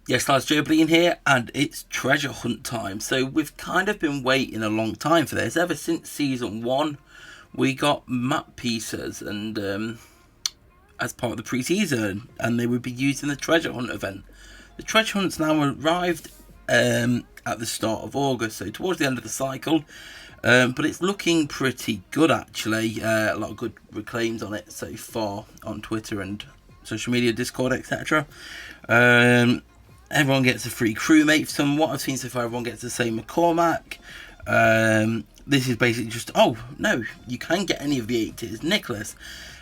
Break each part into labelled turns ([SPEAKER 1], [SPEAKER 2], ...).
[SPEAKER 1] Yes, guys, JOEBILINE here, and it's treasure hunt time. So we've kind of been waiting a long time for this. Ever since season 1, we got map pieces and as part of the pre-season, and they would be used in the treasure hunt event. The treasure hunt's now arrived at the start of August, so towards the end of the cycle. But it's looking pretty good, actually. A lot of good reclaims on it so far on Twitter and social media, Discord, etc. Everyone gets a free crewmate. From what I've seen so far, everyone gets the same McCormack. This is basically just, oh no, you can get any of the 8 tiers. Nicholas.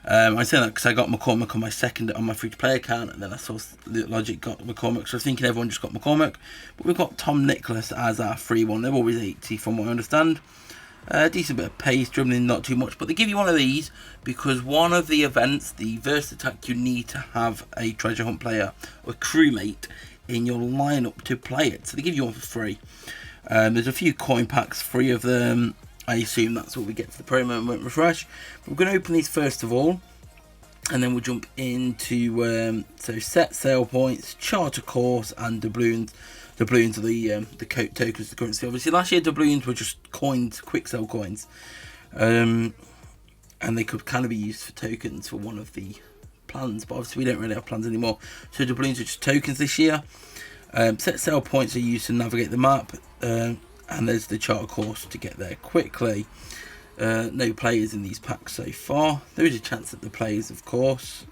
[SPEAKER 1] I say that because I got McCormack on my free-to-play account, and then I saw Logic got McCormack, so I was thinking everyone just got McCormack. But we've got Tom Nicholas as our free one. They're always 80 from what I understand. Decent bit of pace, dribbling not too much, but they give you one of these because one of the events, the Versus Attack, you need to have a treasure hunt player or crewmate in your lineup to play it, so they give you one for free. There's a few coin packs, 3 of them. I assume that's what we get for the promo moment refresh. But we're going to open these first of all, and then we'll jump into so set sale points, charter course, and doubloons. Doubloons are the coat tokens, the currency. Obviously, last year doubloons were just coins, quick sell coins, and they could kind of be used for tokens for one of the plans. But obviously, we don't really have plans anymore. So doubloons are just tokens this year. Set sale points are used to navigate the map, and there's the charter course to get there quickly. No players in these packs so far. There is a chance that the players, of course.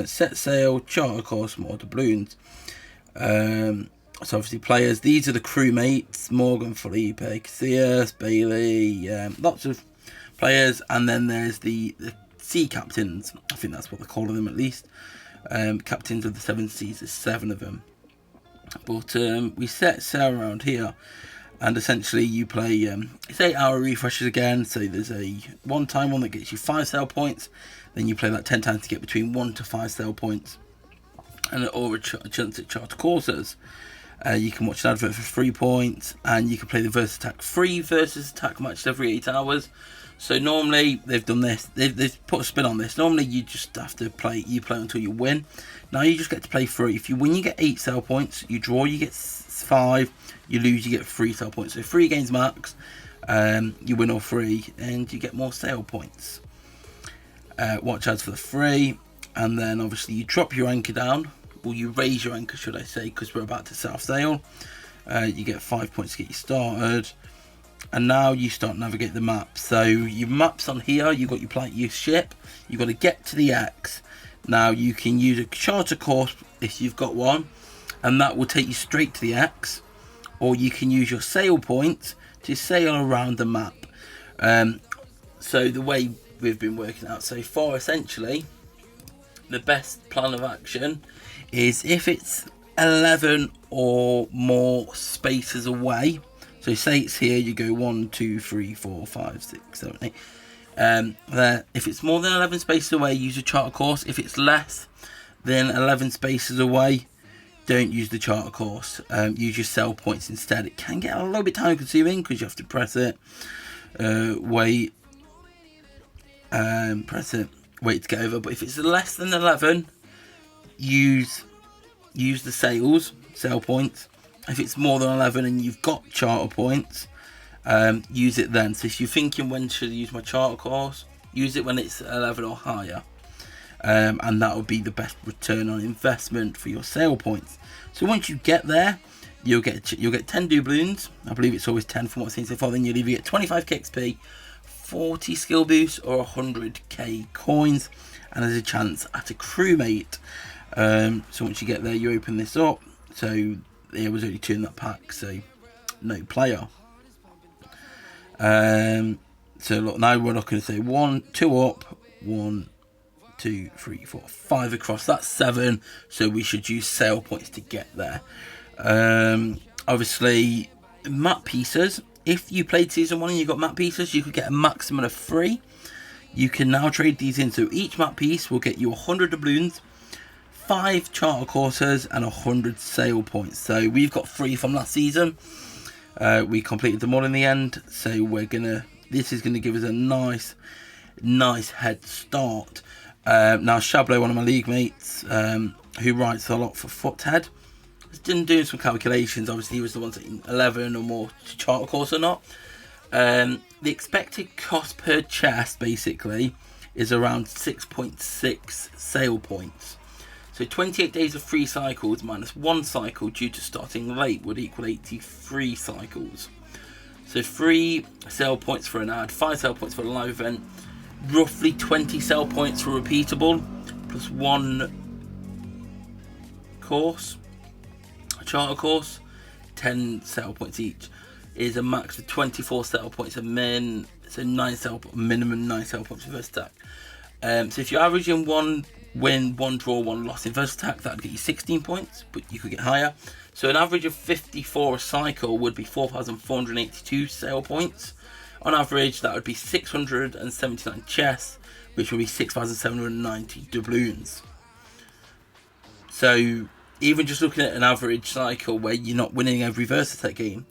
[SPEAKER 1] Set sail, charter course, more doubloons. So obviously players, these are the crewmates, Morgan, Felipe, Casillas, Bailey, lots of players, and then there's the sea captains. I think that's what they're calling them, at least. Captains of the 7 seas, there's 7 of them. But we set sail around here, and essentially you play, it's 8-hour refreshes again, so there's a one-time one that gets you 5 sail points, then you play that 10 times to get between 1 to 5 sail points, and or a chance at charter courses. You can watch an advert for 3 points, and you can play the Versus Attack free Versus Attack match every 8 hours. So normally they've done this, they've put a spin on this. Normally you just have to play, you play until you win. Now you just get to play free. If you win, you get 8 sale points. You draw, you get 5. You lose, you get 3 sale points. So 3 games max. You win all 3, and you get more sale points. Watch ads for the free, and then obviously you drop your anchor down. Well, you raise your anchor, should I say, because we're about to set off sail. You get 5 points to get you started, and now you start navigate the map. So your maps on here, you've got your ship, you've got to get to the X. Now you can use a charter course if you've got one, and that will take you straight to the X, or you can use your sail points to sail around the map. So the way we've been working out so far, essentially, the best plan of action is if it's 11 or more spaces away. So say it's here, you go 1, 2, 3, 4, 5, 6, 7, 8. There, if it's more than 11 spaces away, use a charter course. If it's less than 11 spaces away, don't use the charter course. Use your sell points instead. It can get a little bit time consuming because you have to press it, wait to get over. But if it's less than 11, use the sale points. If it's more than 11 and you've got charter points, use it then. So if you're thinking, when should I use my charter course, use it when it's 11 or higher, and that will be the best return on investment for your sale points. So once you get there, you'll get 10 doubloons. I believe it's always 10 from what I've seen so far. Then you'll either get 25k XP, 40 skill boosts, or 100k coins, and there's a chance at a crewmate. So once you get there, you open this up. So there was only 2 in that pack, so no player. So look, now we're not going to say 1, 2 up, 1, 2, 3, 4, 5 across. That's 7. So we should use sale points to get there. Obviously, map pieces. If you played season 1 and you got map pieces, you could get a maximum of 3. You can now trade these in. So each map piece will get you 100 doubloons, 5 charter courses, and 100 sale points. So we've got 3 from last season. We completed them all in the end. So this is gonna give us a nice head start. Now Chablo, one of my league mates, who writes a lot for Foothead, Didn't do some calculations. Obviously, he was the ones at 11 or more to charter course or not. The expected cost per chest basically is around 6.6 sale points. So 28 days of free cycles minus 1 cycle due to starting late would equal 83 cycles. So 3 sale points for an ad, 5 sale points for a live event, roughly 20 sale points for repeatable, plus 1 course, a charter course, 10 sale points each, is a max of 24 sale points a min, so minimum 9 sale points for first attack. So if you're averaging 1 win, 1 draw, 1 loss in first attack, that'd get you 16 points, but you could get higher. So an average of 54 a cycle would be 4,482 sale points. On average, that would be 679 chests, which would be 6,790 doubloons. So even just looking at an average cycle where you're not winning every Versatech game,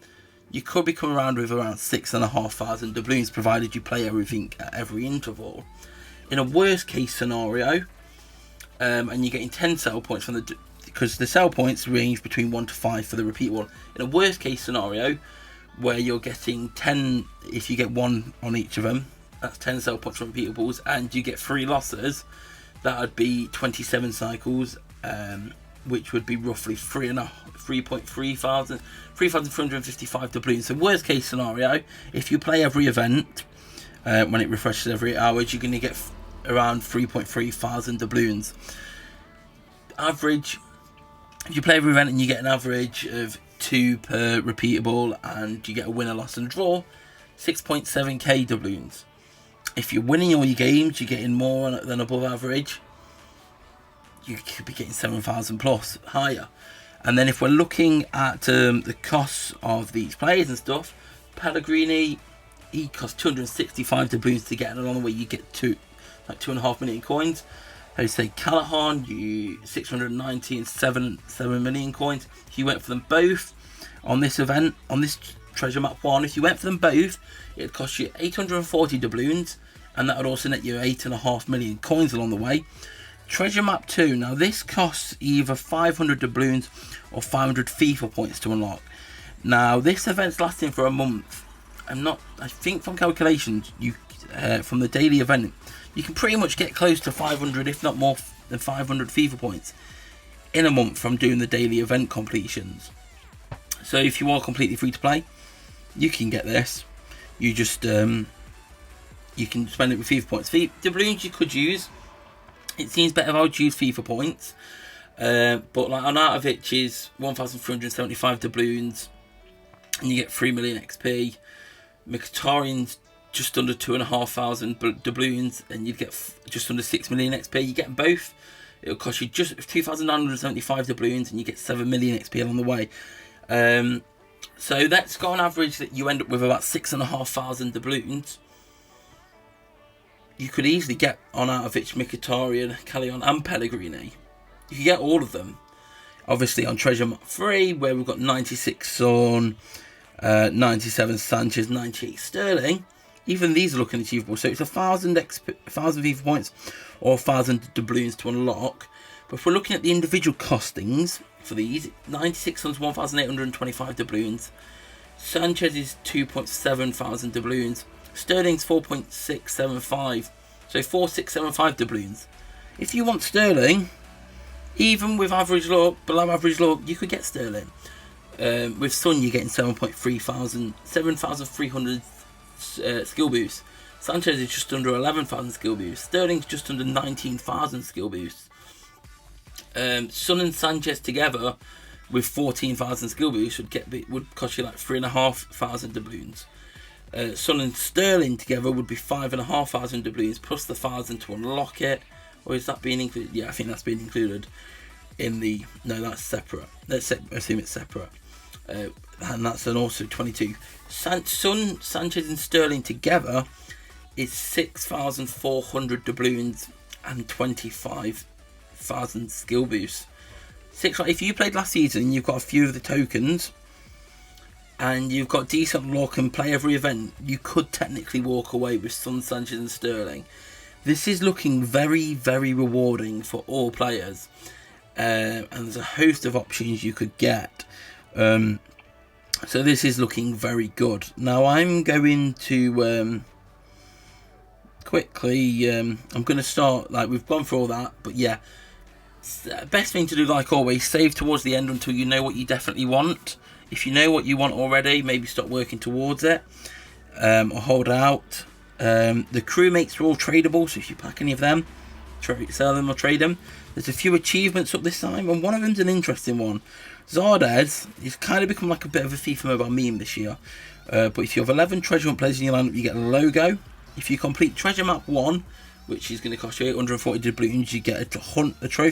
[SPEAKER 1] you could be coming around with around 6,500 doubloons, provided you play everything at every interval. In a worst case scenario, and you're getting 10 sell points from because the sell points range between 1 to 5 for the repeat one. In a worst case scenario, where you're getting 10, if you get 1 on each of them, that's 10 sell points from repeatables, and you get 3 losses, that would be 27 cycles, which would be roughly 3,355 doubloons. So worst case scenario, if you play every event, when it refreshes every 8 hours, you're going to get around 3.3 thousand doubloons. Average, if you play every event and you get an average of 2 per repeatable and you get a winner, loss and draw, 6.7k doubloons. If you're winning all your games, you're getting more than above average, you could be getting 7,000 plus, higher. And then if we're looking at the costs of these players and stuff, Pellegrini, he costs 265 doubloons to get, and along the way you get 2.5 million coins. I would say Callahan, you 690 and 7 million coins. If you went for them both on this event, on this treasure map 1, if you went for them both, it would cost you 840 doubloons, and that would also net you 8.5 million coins along the way. Treasure map 2, now this costs either 500 doubloons or 500 FIFA points to unlock. Now this event's lasting for a month. I think from calculations, from the daily event, you can pretty much get close to 500, if not more than 500 FIFA points in a month from doing the daily event completions. So if you are completely free to play, you can get this. You just you can spend it with FIFA points. Doubloons you could use. It seems better if I would use FIFA points, but like Arnautovic is 1,375 doubloons, and you get 3 million XP. Mkhitaryan's just under 2,500 doubloons, and you'd get just under 6 million XP. You get them both, it'll cost you just 2,975 doubloons, and you get 7 million XP along the way. So that's got an average that you end up with about 6,500 doubloons. You could easily get Arnautovic, Mkhitaryan, Callahan and Pellegrini. You could get all of them. Obviously on Treasure Map 3, where we've got 96 Son, 97 Sanchez, 98 Sterling. Even these are looking achievable. So it's 1,000 FIFA points or 1,000 doubloons to unlock. But if we're looking at the individual costings for these, 96 Son's 1,825 doubloons. Sanchez is 2.7 thousand doubloons. Sterling's 4.675, so 4,675 doubloons. If you want Sterling, even with average luck, below average luck, you could get Sterling. With Son, you're getting 7,300 skill boosts. Sanchez is just under 11,000 skill boosts. Sterling's just under 19,000 skill boosts. Son and Sanchez together with 14,000 skill boosts would cost you like 3,500 doubloons. Son and Sterling together would be 5,500 doubloons plus the 1,000 to unlock it. Or is that being included? Yeah, I think that's being included in the... No, that's separate. Let's assume it's separate. And that's an also 22. Son, Sanchez and Sterling together is 6,400 doubloons and 25,000 skill boosts. If you played last season and you've got a few of the tokens and you've got decent luck and play every event, you could technically walk away with Son, Sanchez and Sterling. This is looking very, very rewarding for all players. and there's a host of options you could get. So this is looking very good. Now I'm going to quickly, I'm going to start, like, we've gone through all that, but yeah, best thing to do, like always, save towards the end until you know what you definitely want. If you know what you want already, maybe start working towards it, or hold out. The crewmates are all tradable, so if you pack any of them, sell them or trade them. There's a few achievements up this time, and one of them's an interesting one. Zardes is kind of become like a bit of a FIFA Mobile meme this year. But if you have 11 treasure hunt players in your lineup, you get a logo. If you complete treasure map 1, which is going to cost you 840 doubloons, you get a treasure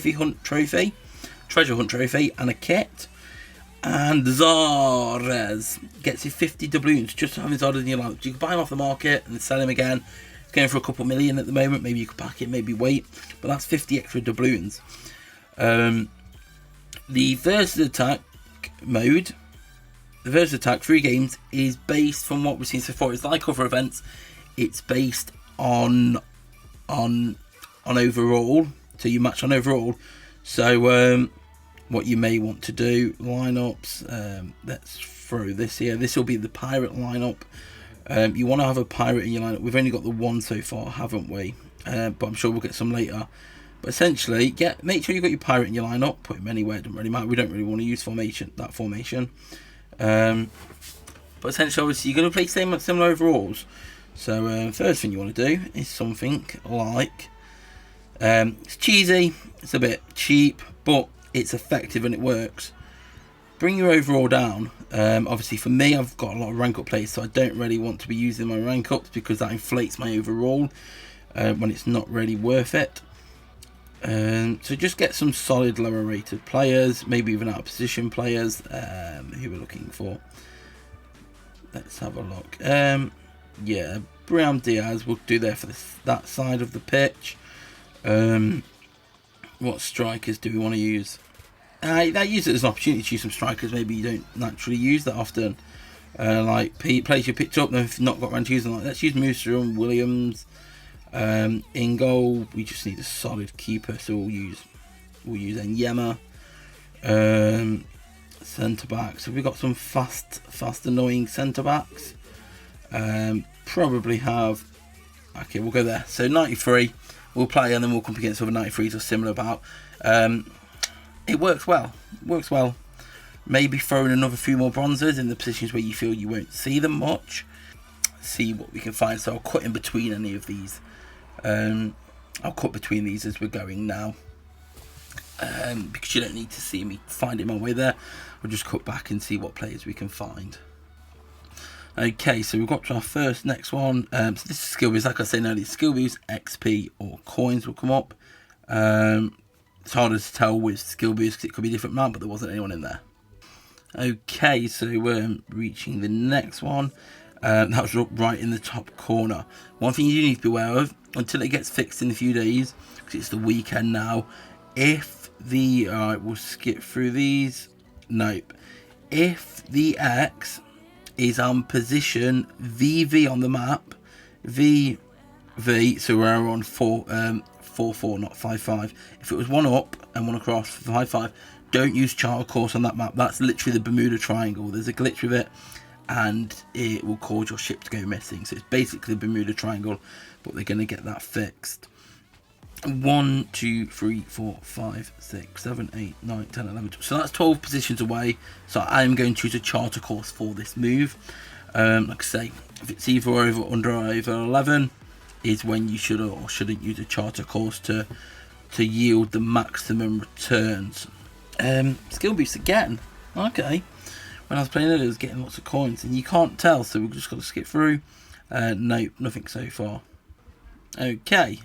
[SPEAKER 1] hunt trophy, and a kit. And Zardes gets you 50 doubloons just to have his Zardes in your lineup. You can buy him off the market and sell him again. It's going for a couple million at the moment. Maybe you could pack it, maybe wait. But that's 50 extra doubloons. The versus attack mode, the versus attack 3 games, is based from what we've seen so far. It's like other events. It's based on overall. So you match on overall. So what you may want to do, lineups. Let's throw this here. This will be the pirate lineup. You want to have a pirate in your lineup. We've only got the one so far, haven't we? But I'm sure we'll get some later. But essentially, make sure you've got your pirate in your lineup. Put him anywhere, it doesn't really matter. We don't really want to use that formation. But essentially, obviously, you're going to play similar overalls. So first thing you want to do is something like, it's cheesy, it's a bit cheap, but it's effective and it works. Bring your overall down. Obviously for me, I've got a lot of rank up plays, so I don't really want to be using my rank ups because that inflates my overall when it's not really worth it. So just get some solid lower rated players, maybe even out of position players who we're looking for. Let's have a look. Yeah, Brahim Diaz will do there for that side of the pitch. What strikers do we want to use? I use it as an opportunity to use some strikers maybe you don't naturally use that often. Like players you picked up and have not got around to using. Like, let's use Musa and Williams. In goal, we just need a solid keeper, so we'll use Enyema. Centre backs. So we've got some fast, annoying centre backs. Probably have. Okay, we'll go there. So 93. We'll play and then we'll compete against other 93s or similar about. It works well. Maybe throw in another few more bronzers in the positions where you feel you won't see them much. See what we can find. So I'll cut in between any of these. I'll cut between these as we're going now. Because you don't need to see me finding my way there. We'll just cut back and see what players we can find. Okay, so we've got to our next one. So this is skill boost. Like I said earlier, skill boost, XP or coins will come up. It's harder to tell with skill boost because it could be a different map, but there wasn't anyone in there. Okay, so we're reaching the next one. That was right in the top corner. One thing you need to be aware of until it gets fixed in a few days, because it's the weekend now. If the we'll skip through these. Nope. If the X is on position VV on the map, VV, so we're on 4-4, not 5-5. If it was one up and one across 5-5, don't use charter course on that map. That's literally the Bermuda Triangle. There's a glitch with it, and it will cause your ship to go missing. So it's basically the Bermuda Triangle, but they're going to get that fixed. 1, 2, 3, 4, 5, 6, 7, 8, 9, 10, 11, 12. So that's 12 positions away. So I'm going to choose a charter course for this move. Like I say, if it's either under or over 11, is when you should or shouldn't use a charter course to yield the maximum returns. Skill boost again. Okay. When I was playing it, I was getting lots of coins, and you can't tell, so we've just got to skip through. Nope, nothing so far. Okay.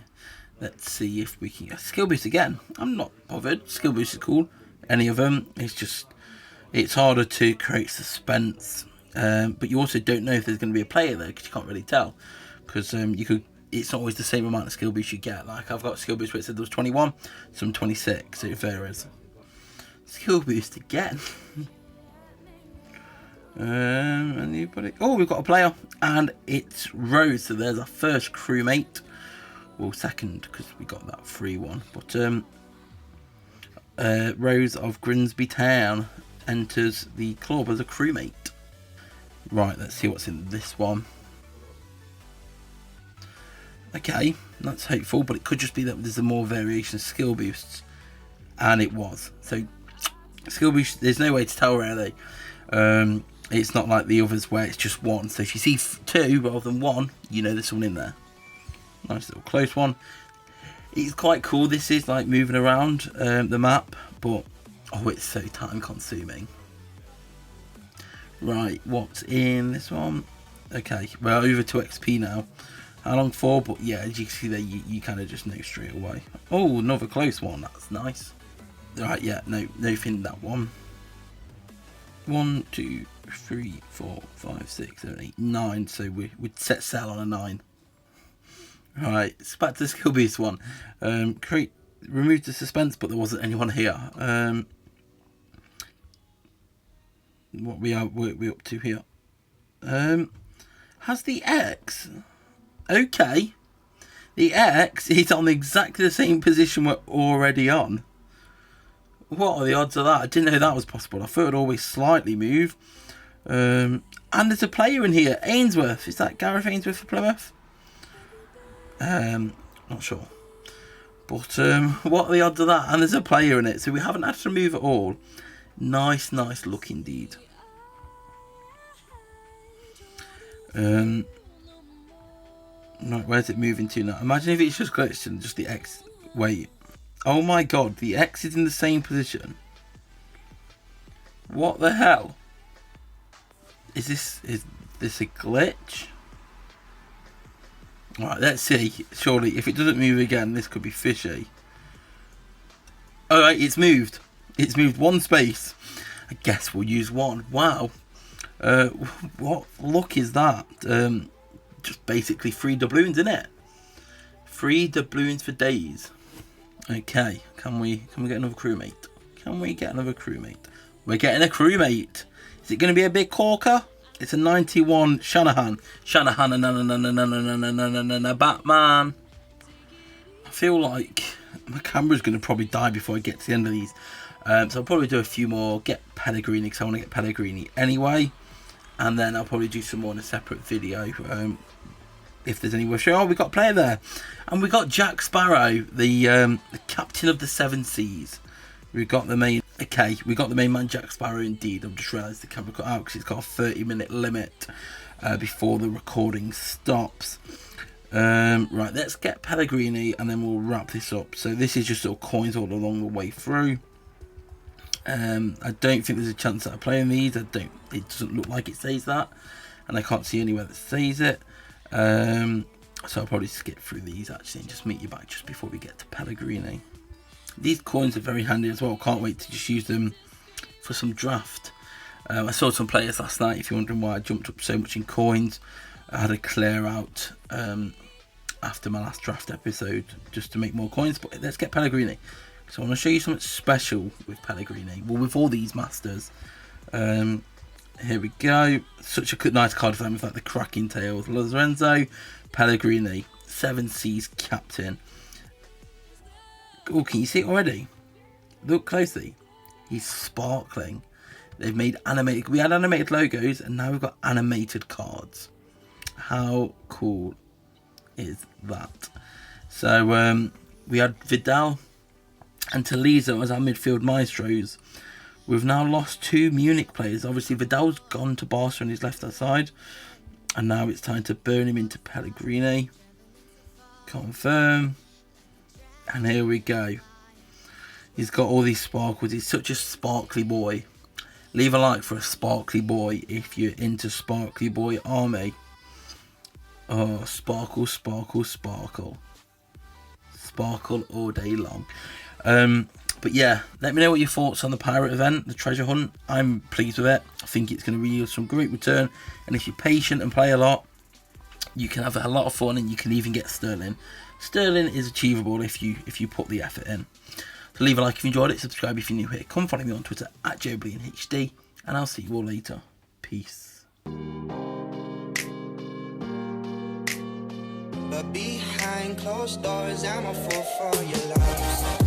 [SPEAKER 1] Let's see if we can get skill boost again. I'm not bothered. Skill boost is cool. Any of them. It's harder to create suspense. But you also don't know if there's going to be a player there because you can't really tell. Because it's not always the same amount of skill boost you get. Like I've got skill boost where it said there was 21, some 26. So it varies. Skill boost again. Anybody? Oh, we've got a player, and it's Rose. So there's our first crewmate. Well, second because we got that free one. But Rose of Grimsby Town enters the club as a crewmate. Right, let's see what's in this one. Okay, that's hopeful, but it could just be that there's a more variation of skill boosts. And it was. So, skill boost, there's no way to tell really. It's not like the others where it's just one. So if you see 2 rather than 1, you know there's someone in there. Nice little close one. It's quite cool. This is like moving around the map, but oh, it's so time consuming. Right, what's in this one? Okay, we're over to XP now. How long for? But yeah, as you can see there, you kind of just know straight away. Oh, another close one. That's nice. Right, yeah, nothing in that one. 1, 2, 3, 4, 5, 6, 7, 8, 9. So we'd set sail on a 9. Right, it's back to the skill boost one. Remove the suspense, but there wasn't anyone here. What we up to here? Has the X? Okay, the X is on exactly the same position we're already on. What are the odds of that? I didn't know that was possible. I thought it'd always slightly move. And there's a player in here, Ainsworth. Is that Gareth Ainsworth for Plymouth? Not sure. But what are the odds of that? And there's a player in it, so we haven't had to move at all. Nice look indeed. Right, where's it moving to now? Imagine if it's just glitched and just the X. Wait. Oh my god, the X is in the same position. What the hell? Is this a glitch? Alright, let's see. Surely, if it doesn't move again, this could be fishy. Alright, it's moved. It's moved 1 space. I guess we'll use 1. Wow. What luck is that? Just basically 3 doubloons, isn't it? 3 doubloons for days. Okay, can we get another crewmate? Can we get another crewmate? We're getting a crewmate. Is it going to be a big corker? It's a 91 Shanahan. Shanahan, Batman. I feel like my camera's going to probably die before I get to the end of these. So I'll probably do a few more. Get Pellegrini, because I want to get Pellegrini anyway. And then I'll probably do some more in a separate video. If there's any wish. Oh, we got a player there. And we got Jack Sparrow, the captain of the 7 Seas. We got the main. Okay, we got the main man, Jack Sparrow, indeed. I've just realised the camera cut out because it's got a 30-minute limit before the recording stops. Right, let's get Pellegrini and then we'll wrap this up. So this is just sort of coins all along the way through. I don't think there's a chance that I play in these. It doesn't look like it says that, and I can't see anywhere that says it. So I'll probably skip through these actually and just meet you back just before we get to Pellegrini. These coins are very handy as well. Can't wait to just use them for some draft. I saw some players last night. If you're wondering why I jumped up so much in coins, I had a clear out after my last draft episode just to make more coins. But let's get Pellegrini. So I want to show you something special with Pellegrini. Well, with all these masters. Here we go. Such a nice card for them with like the cracking tail with Lorenzo. Pellegrini, 7 Seas captain. Oh, can you see it already? Look closely. He's sparkling. They've made animated. We had animated logos, and now we've got animated cards. How cool is that? So we had Vidal and Talizo as our midfield maestros. We've now lost 2 Munich players. Obviously, Vidal's gone to Barca on his left-hand side, and now it's time to burn him into Pellegrini. Confirm. And here we go. He's got all these sparkles. He's such a sparkly boy. Leave a like for a sparkly boy if you're into sparkly boy army. Oh, sparkle, sparkle, sparkle. Sparkle all day long. But yeah, let me know what your thoughts on the pirate event, the treasure hunt. I'm pleased with it. I think it's going to yield some great return. And if you're patient and play a lot, you can have a lot of fun, and you can even get sterling. Sterling is achievable if you put the effort in. So leave a like if you enjoyed it, subscribe if you're new here. Come follow me on Twitter at joebilineHD, and I'll see you all later. Peace.
[SPEAKER 2] But behind closed doors, I'm a fool for your love.